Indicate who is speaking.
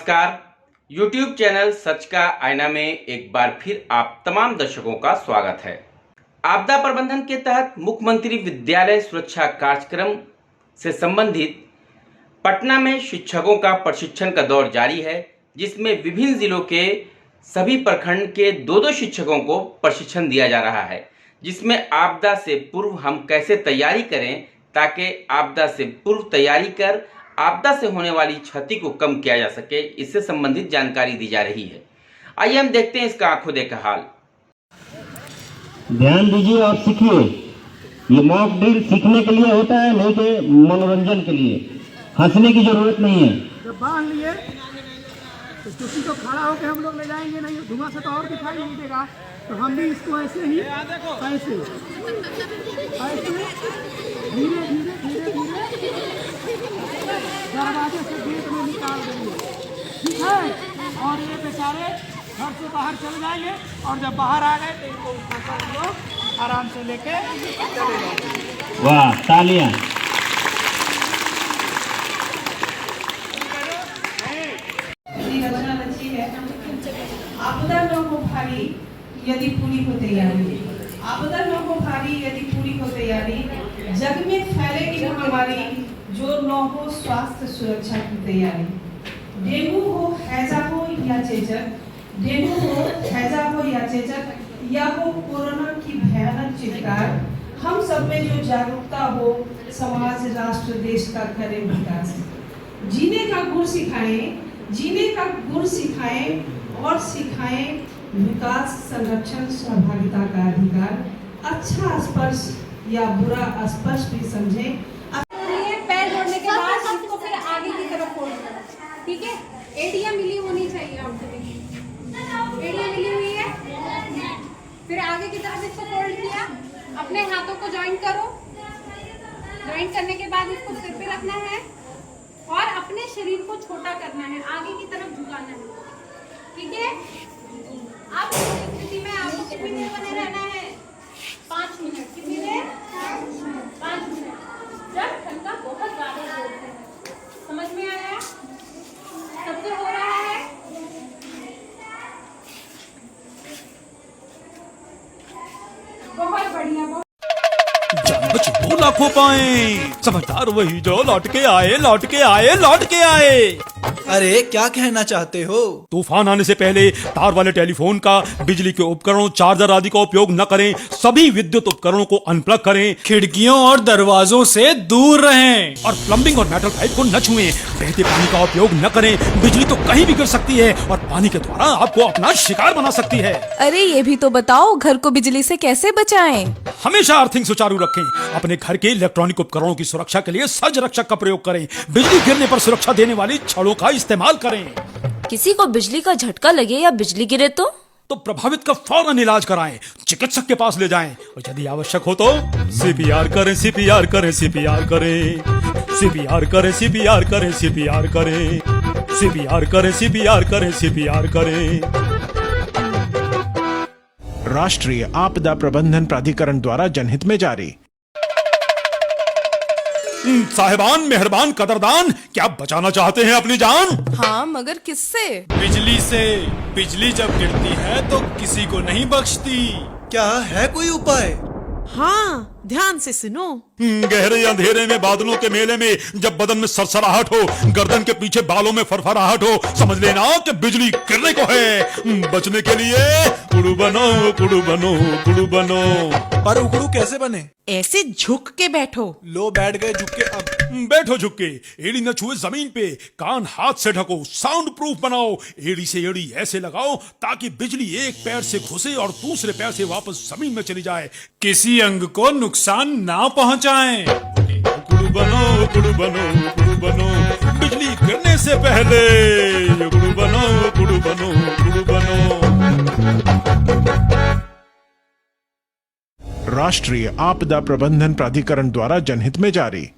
Speaker 1: नमस्कार। YouTube channel सच का आईना में एक बार फिर आप तमाम दर्शकों का स्वागत है। आपदा प्रबंधन के तहत मुख्यमंत्री विद्यालय सुरक्षा कार्यक्रम से संबंधित पटना में शिक्षकों का प्रशिक्षण का दौर जारी है, जिसमें विभिन्न जिलों के सभी प्रखंड के दो शिक्षकों को प्रशिक्षण दिया जा रहा है, जिसमें आपदा से पूर्व हम कैसे तैयारी करें ताकि आपदा से पूर्व तैयारी कर आपदा से होने वाली क्षति को कम किया जा सके, इससे संबंधित जानकारी दी जा रही है। आइए हम देखते हैं इसका आंखों देखा हाल।
Speaker 2: ध्यान दीजिए और सीखिए। ये मॉक ड्रिल सीखने के लिए होता है, नहीं कि मनोरंजन के लिए। हंसने की जरूरत नहीं है।
Speaker 3: जब बांध लिए तो चुप्पी तो खड़ा होकर हम लोग ले जाएंगे, नहीं धुआं से तो और दिखाई नहीं देगा, तो हम भी इसको ऐसे ही ऐसे धीरे धीरे धीरे धीरे दरवाजे से गेट में निकाल देंगे, ठीक है। और ये बेचारे घर से बाहर चले जाएंगे और जब बाहर आ गए तो इनको उठाकर हम लोग आराम से लेके चले जाएंगे।
Speaker 2: वाह, तालियां।
Speaker 4: रचना रची है। आपदा न हो भारी यदि पूरी हो तैयारी, आपदा न हो भारी यदि पूरी हो तैयारी, जग में फैलेगी महामारी जो न हो स्वास्थ्य सुरक्षा की तैयारी। डेंगू हो, हैजा हो या चेचक, डेंगू हो, हैजा हो या चेचक, या हो कोरोना की भयानक चित्कार, हम सब में जो जागरूकता हो, समाज राष्ट्र देश का करे विकास। जीने का गुण सिखाएं, जीने का गुण सिखाएं और सिखाएं विकास, संरक्षण, सहभागिता का अधिकार। अच्छा स्पर्श या बुरा स्पर्श भी समझें।
Speaker 5: पैर जोड़ने के बाद इसको फिर आगे की तरफ फोल्ड करो, ठीक है। एड़ियां मिली होनी चाहिए आपको, एड़ियां मिली हुई है। फिर आगे की तरफ इसको फोल्ड किया, अपने हाथों को ज्वाइन करो। ज्वाइन करने के बाद इसको सिर पे रखना है और अपने शरीर को छोटा करना है, आगे की तरफ झुकाना है, ठीक है। आप इस स्थिति में आपको कितनी देर बने रहना है? 5 मिनट। कितनी देर? 5 मिनट। जब ठंडा बहुत ज्यादा जोर है, समझ में आया? सबसे हो रहा है। बहुत बढ़िया, बहुत
Speaker 6: बच दो लाखों पाए, समझदार वही जो लौट के आए, लौट के आए, लौट के आए।
Speaker 7: अरे क्या कहना चाहते हो?
Speaker 6: तूफान आने से पहले तार वाले टेलीफोन का, बिजली के उपकरणों, चार्जर आदि का उपयोग न करें। सभी विद्युत उपकरणों को अनप्लग करें।
Speaker 7: खिड़कियों और दरवाजों से दूर रहें
Speaker 6: और प्लम्बिंग और मेटल पाइप को न छुएं। बहते पानी का उपयोग न करें। बिजली तो कहीं भी गिर सकती है और पानी के द्वारा आपको अपना शिकार बना सकती है।
Speaker 8: अरे ये भी तो बताओ, घर को बिजली से कैसे बचाएं?
Speaker 6: हमेशा अर्थिंग सुचारू रखें। अपने घर के इलेक्ट्रॉनिक उपकरणों की सुरक्षा के लिए सज रक्षक का प्रयोग करें। बिजली गिरने पर सुरक्षा देने वाली छड़ों का इस्तेमाल करें।
Speaker 8: किसी को बिजली का झटका लगे या बिजली गिरे तो
Speaker 6: प्रभावित का फौरन इलाज कराएं, चिकित्सक के पास ले जाएं और यदि आवश्यक हो तो सीपीआर करें, सीपीआर करें, सीपीआर करें, सीपीआर करें, सीपीआर करें, सीपीआर करें, सीपीआर करें, सीपीआर करें, सीपीआर करें।
Speaker 9: राष्ट्रीय आपदा प्रबंधन प्राधिकरण द्वारा जनहित में जारी।
Speaker 6: साहिबान, मेहरबान, कदरदान, क्या बचाना चाहते हैं अपनी जान?
Speaker 8: हाँ, मगर किससे?
Speaker 7: बिजली से। बिजली जब गिरती है तो किसी को नहीं बख्शती। क्या है कोई उपाय?
Speaker 10: हाँ, ध्यान से सुनो।
Speaker 6: गहरे अंधेरे में, बादलों के मेले में, जब बदन में सरसराहट हो, गर्दन के पीछे बालों में फरफराहट हो, समझ लेना कि बिजली गिरने को है। बचने के लिए कुड़ू बनो, कुड़ू बनो, कुड़ू बनो।
Speaker 7: पर उकड़ू कैसे बने?
Speaker 10: ऐसे झुक के बैठो।
Speaker 7: लो बैठ गए झुक के। अब
Speaker 6: बैठो झुक के, एड़ी न छुए जमीन पे, कान हाथ से ढको, साउंड प्रूफ बनाओ। एड़ी से एड़ी ऐसे लगाओ ताकि बिजली एक पैर से घुसे और दूसरे पैर से वापस जमीन में चली जाए,
Speaker 7: किसी अंग को नुकसान ना पहुंचाएं।
Speaker 6: कुड़ू बनो, कुड़ू बनो, कुड़ू बनो, बिजली गिरने से पहले। कुड़ू बनो, कुड़ू बनो, कुड़ू बनो।
Speaker 9: राष्ट्रीय आपदा प्रबंधन प्राधिकरण द्वारा जनहित में जारी।